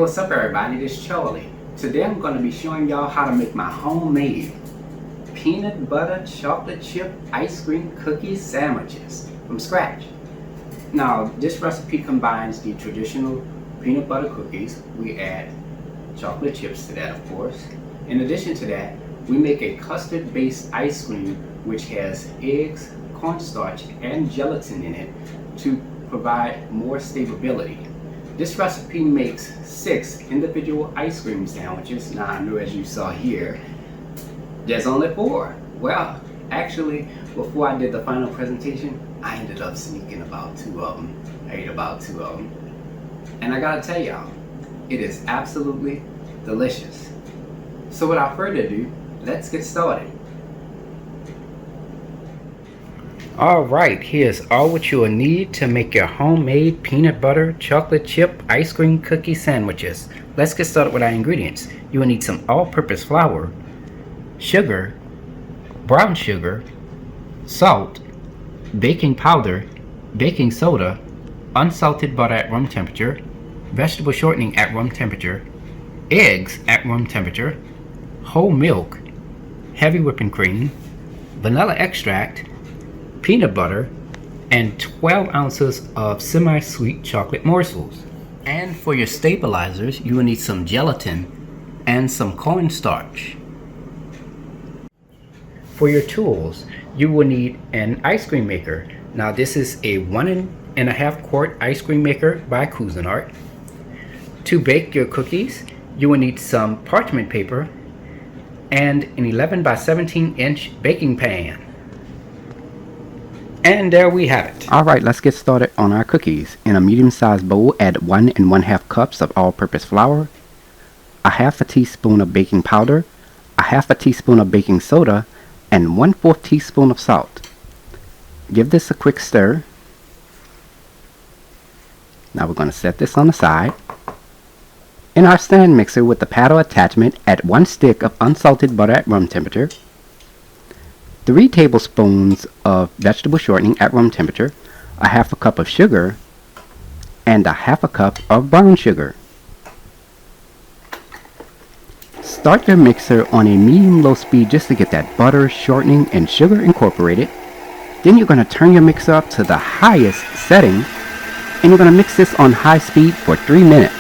What's up everybody, this is Charlie. Today I'm going to be showing y'all how to make my homemade peanut butter chocolate chip ice cream cookie sandwiches from scratch. Now this recipe combines the traditional peanut butter cookies. We add chocolate chips to that, of course. In addition to that, we make a custard based ice cream which has eggs, cornstarch, and gelatin in it to provide more stability. This recipe makes 6 individual ice cream sandwiches. Now I know, as you saw here, there's only 4. Well, actually, before I did the final presentation, I ended up sneaking about 2 of them. I ate about 2 of them. And I gotta tell y'all, it is absolutely delicious. So without further ado, let's get started. Alright, here's all what you will need to make your homemade peanut butter chocolate chip ice cream cookie sandwiches. Let's get started with our ingredients. You will need some all-purpose flour, sugar, brown sugar, salt, baking powder, baking soda, unsalted butter at room temperature, vegetable shortening at room temperature, eggs at room temperature, whole milk, heavy whipping cream, vanilla extract, peanut butter, and 12 ounces of semi-sweet chocolate morsels. And for your stabilizers, you will need some gelatin and some cornstarch. For your tools, you will need an ice cream maker. Now this is a 1.5 quart ice cream maker by Cuisinart. To bake your cookies, you will need some parchment paper and an 11 by 17 inch baking pan. And there we have it. Alright, let's get started on our cookies. In a medium-sized bowl, add 1 1/2 cups of all-purpose flour, a 1/2 teaspoon of baking powder, a 1/2 teaspoon of baking soda, and 1/4 teaspoon of salt. Give this a quick stir. Now we're going to set this on the side. In our stand mixer with the paddle attachment, add 1 stick of unsalted butter at room temperature, 3 tablespoons of vegetable shortening at room temperature, a 1/2 cup of sugar, and a 1/2 cup of brown sugar. Start your mixer on a medium-low speed just to get that butter, shortening, and sugar incorporated. Then you're going to turn your mixer up to the highest setting, and you're going to mix this on high speed for 3 minutes.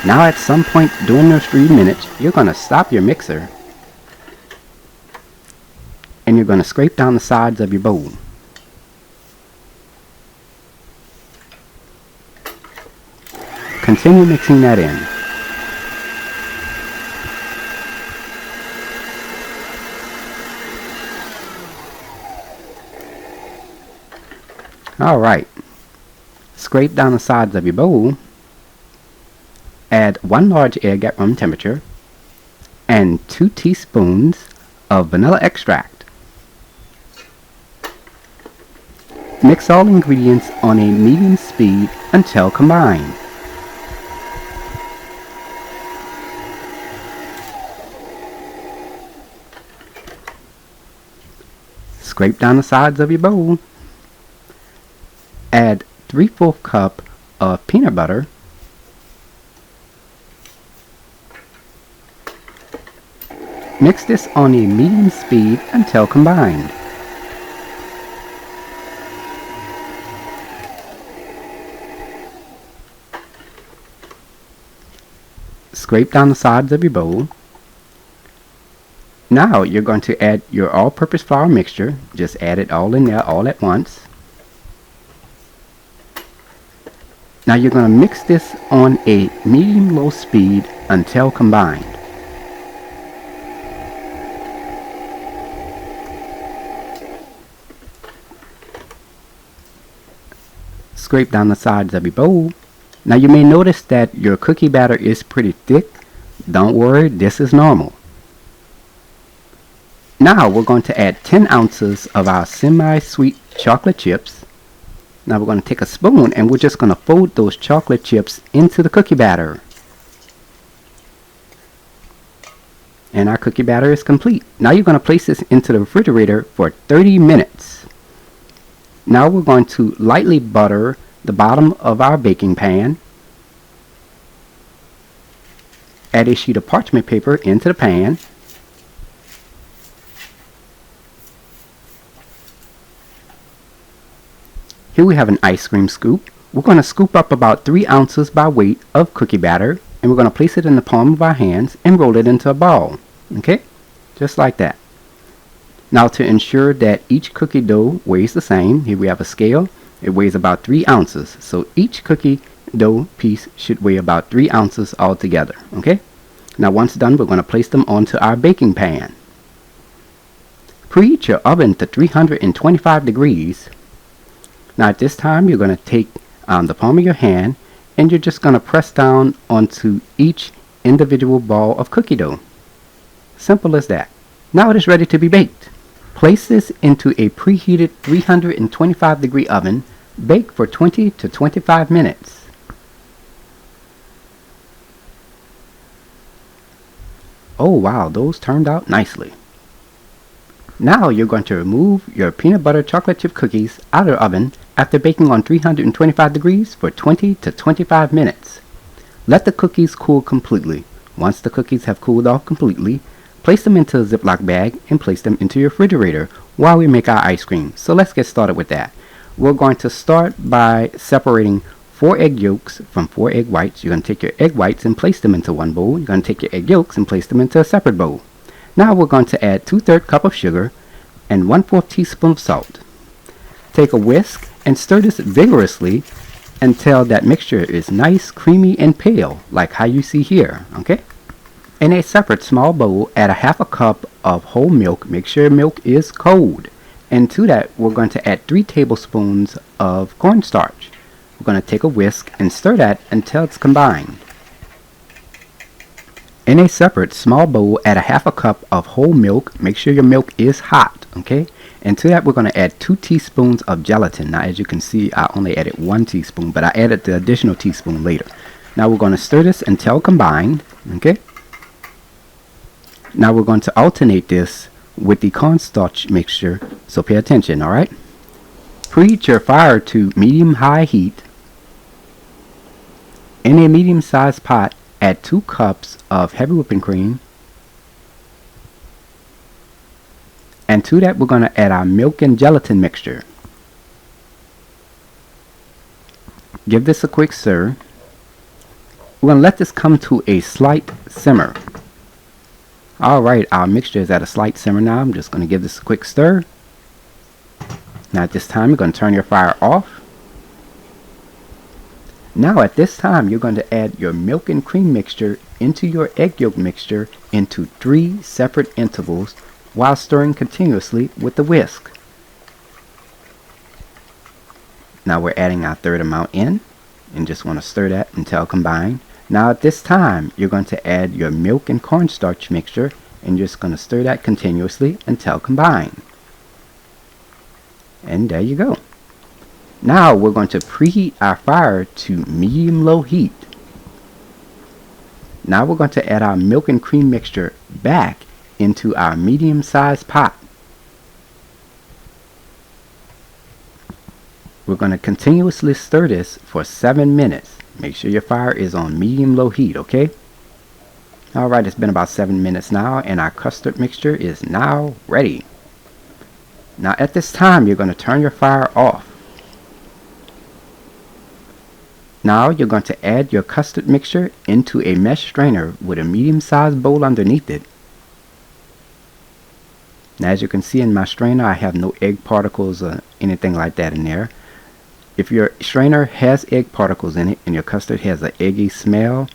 Now at some point during those 3 minutes, you're going to stop your mixer and you're going to scrape down the sides of your bowl. Continue mixing that in. Alright, scrape down the sides of your bowl, add 1 large egg at room temperature, and 2 teaspoons of vanilla extract. Mix all ingredients on a medium speed until combined. Scrape down the sides of your bowl. Add 3/4 cup of peanut butter, mix this on a medium speed until combined. Scrape down the sides of your bowl. Now you're going to add your all-purpose flour mixture. Just add it all in there all at once. Now you're going to mix this on a medium-low speed until combined. Scrape down the sides of your bowl. Now you may notice that your cookie batter is pretty thick. Don't worry, this is normal. Now we're going to add 10 ounces of our semi-sweet chocolate chips. Now we're going to take a spoon and we're just going to fold those chocolate chips into the cookie batter. And our cookie batter is complete. Now you're going to place this into the refrigerator for 30 minutes. Now we're going to lightly butter the bottom of our baking pan. Add a sheet of parchment paper into the pan. Here we have an ice cream scoop. We're going to scoop up about 3 ounces by weight of cookie batter, and we're going to place it in the palm of our hands and roll it into a ball. Okay? Just like that. Now, to ensure that each cookie dough weighs the same, here we have a scale. It weighs about 3 ounces. So each cookie dough piece should weigh about 3 ounces altogether. Okay? Now, once done, we're going to place them onto our baking pan. Preheat your oven to 325 degrees. Now, at this time, you're going to take the palm of your hand and you're just going to press down onto each individual ball of cookie dough. Simple as that. Now it is ready to be baked. Place this into a preheated 325 degree oven. Bake for 20 to 25 minutes. Oh wow, those turned out nicely. Now you're going to remove your peanut butter chocolate chip cookies out of the oven after baking on 325 degrees for 20 to 25 minutes. Let the cookies cool completely. Once the cookies have cooled off completely, place them into a Ziploc bag and place them into your refrigerator while we make our ice cream. So let's get started with that. We're going to start by separating 4 egg yolks from 4 egg whites. You're going to take your egg whites and place them into one bowl. You're going to take your egg yolks and place them into a separate bowl. Now we're going to add 2/3 cup of sugar and 1/4 teaspoon of salt. Take a whisk and stir this vigorously until that mixture is nice, creamy, and pale, like how you see here. Okay? In a separate small bowl, add a 1/2 cup of whole milk. Make sure milk is cold. And to that, we're going to add 3 tablespoons of cornstarch. We're going to take a whisk and stir that until it's combined. In a separate small bowl, add a 1/2 cup of whole milk. Make sure your milk is hot, okay? And to that, we're going to add 2 teaspoons of gelatin. Now, as you can see, I only added 1 teaspoon, but I added the additional teaspoon later. Now, we're going to stir this until combined, okay? Now, we're going to alternate this with the cornstarch mixture, so pay attention, all right? Preheat your fire to medium-high heat. In a medium-sized pot, add 2 cups of heavy whipping cream. And to that, we're going to add our milk and gelatin mixture. Give this a quick stir. We're going to let this come to a slight simmer. Alright, our mixture is at a slight simmer now. I'm just going to give this a quick stir. Now at this time, you're going to turn your fire off. Now at this time, you're going to add your milk and cream mixture into your egg yolk mixture into 3 separate intervals while stirring continuously with the whisk. Now we're adding our 1/3 amount in and just want to stir that until combined. Now at this time, you're going to add your milk and cornstarch mixture and you're just going to stir that continuously until combined. And there you go. Now we're going to preheat our fire to medium-low heat. Now we're going to add our milk and cream mixture back into our medium-sized pot. We're going to continuously stir this for 7 minutes. Make sure your fire is on medium-low heat, okay? Alright, it's been about 7 minutes now, and our custard mixture is now ready. Now at this time, you're going to turn your fire off. Now you're going to add your custard mixture into a mesh strainer with a medium-sized bowl underneath it. Now as you can see in my strainer, I have no egg particles or anything like that in there. If your strainer has egg particles in it and your custard has an eggy smell,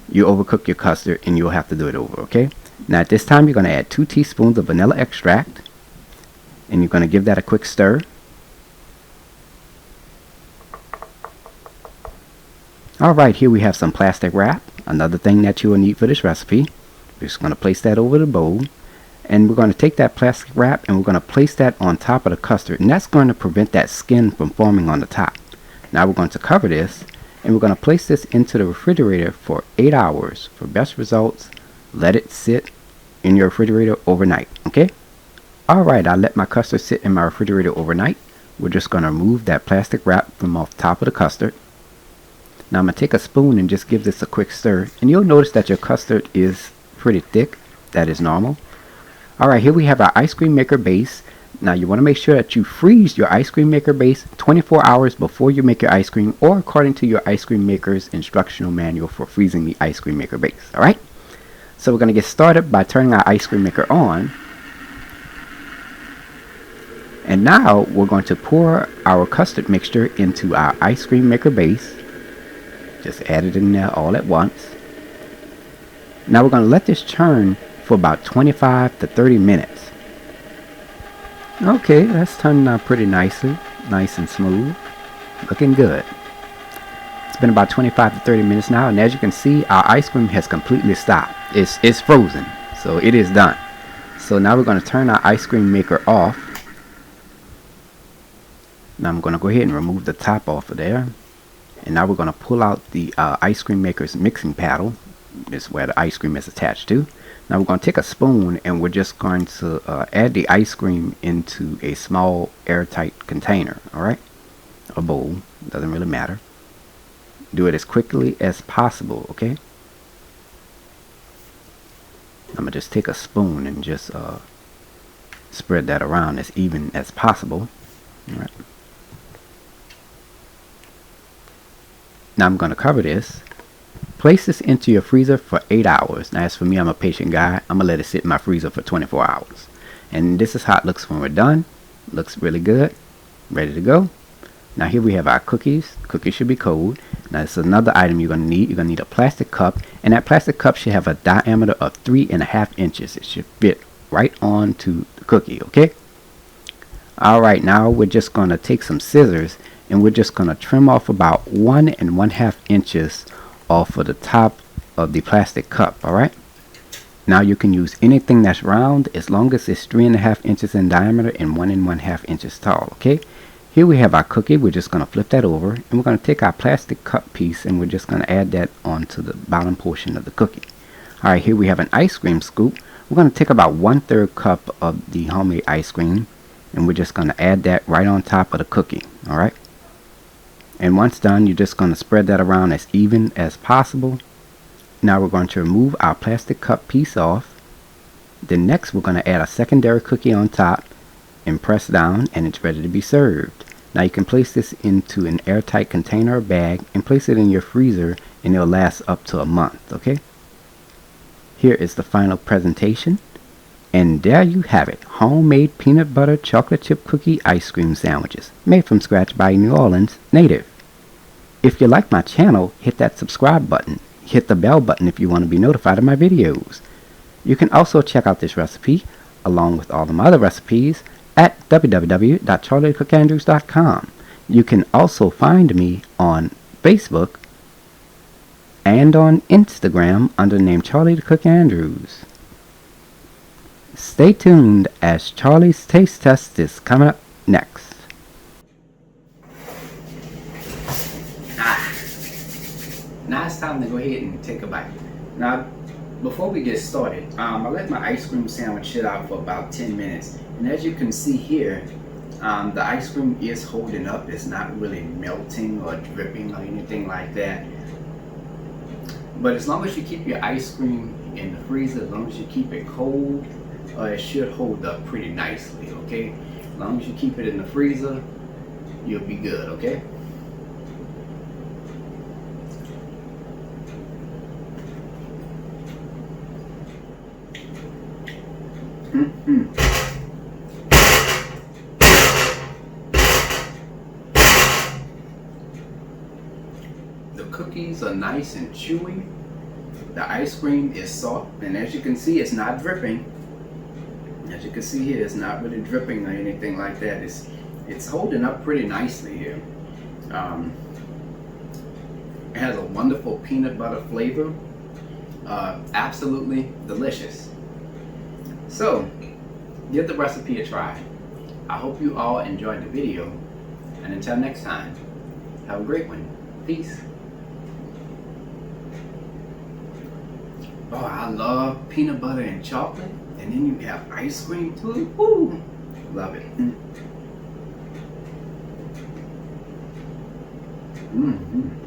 you overcook your custard and you'll have to do it over, okay? Now at this time, you're going to add 2 teaspoons of vanilla extract and you're going to give that a quick stir. Alright, here we have some plastic wrap, another thing that you will need for this recipe. We're just going to place that over the bowl. And we're going to take that plastic wrap and we're going to place that on top of the custard. And that's going to prevent that skin from forming on the top. Now we're going to cover this and we're going to place this into the refrigerator for 8 hours. For best results, let it sit in your refrigerator overnight. Okay? Alright, I let my custard sit in my refrigerator overnight. We're just going to remove that plastic wrap from off top of the custard. Now I'm going to take a spoon and just give this a quick stir, and you'll notice that your custard is pretty thick. That is normal. Alright, here we have our ice cream maker base. Now you want to make sure that you freeze your ice cream maker base 24 hours before you make your ice cream, or according to your ice cream maker's instructional manual for freezing the ice cream maker base. Alright, so we're going to get started by turning our ice cream maker on. And now we're going to pour our custard mixture into our ice cream maker base. Just add it in there all at once. Now we're going to let this churn for about 25 to 30 minutes. Okay, that's turning out pretty nicely, nice and smooth, looking good. It's been about 25 to 30 minutes now, and as you can see, our ice cream has completely stopped. It's frozen, so it is done. So now we're going to turn our ice cream maker off. Now I'm going to go ahead and remove the top off of there, and now we're going to pull out the ice cream maker's mixing paddle. This is where the ice cream is attached to. Now we're going to take a spoon, and we're just going to add the ice cream into a small airtight container, alright? A bowl, doesn't really matter. Do it as quickly as possible, okay? I'm going to just take a spoon and just spread that around as even as possible. Alright. Now I'm going to cover this. Place this into your freezer for 8 hours. Now as for me, I'm a patient guy. I'm going to let it sit in my freezer for 24 hours. And this is how it looks when we're done. Looks really good. Ready to go. Now here we have our cookies. Cookies should be cold. Now this is another item you're going to need. You're going to need a plastic cup. And that plastic cup should have a diameter of 3.5 inches. It should fit right onto the cookie, okay? Alright, now we're just going to take some scissors, and we're just going to trim off about 1 1/2 inches off of the top of the plastic cup. Alright, now you can use anything that's round as long as it's 3.5 inches in diameter and 1 1/2 inches tall. Okay, here we have our cookie. We're just going to flip that over, and we're going to take our plastic cup piece, and we're just going to add that onto the bottom portion of the cookie. Alright, here we have an ice cream scoop. We're going to take about 1/3 cup of the homemade ice cream, and we're just going to add that right on top of the cookie. Alright, and once done, you're just going to spread that around as even as possible. Now we're going to remove our plastic cup piece off. Then next we're going to add a secondary cookie on top and press down, and it's ready to be served. Now you can place this into an airtight container or bag and place it in your freezer, and it'll last up to a month. Okay, here is the final presentation, and there you have it. Homemade peanut butter chocolate chip cookie ice cream sandwiches made from scratch by a New Orleans native. If you like my channel, hit that subscribe button. Hit the bell button if you want to be notified of my videos. You can also check out this recipe along with all of my other recipes at www.charliethecookandrews.com. You can also find me on Facebook and on Instagram under the name Charlie the Cook Andrews. Stay tuned as Charlie's Taste Test is coming up next. Now it's time to go ahead and take a bite. Now, before we get started, I let my ice cream sandwich sit out for about 10 minutes. And as you can see here, the ice cream is holding up. It's not really melting or dripping or anything like that. But as long as you keep your ice cream in the freezer, as long as you keep it cold, it should hold up pretty nicely, okay? As long as you keep it in the freezer, you'll be good, okay? The cookies are nice and chewy. The ice cream is soft, and as you can see, it's not dripping. As you can see here, it's not really dripping or anything like that. It's holding up pretty nicely here. It has a wonderful peanut butter flavor. Absolutely delicious. So, give the recipe a try. I hope you all enjoyed the video, and until next time, have a great one. Peace. Oh, I love peanut butter and chocolate, and then you have ice cream too. Woo! Love it. Mm-hmm.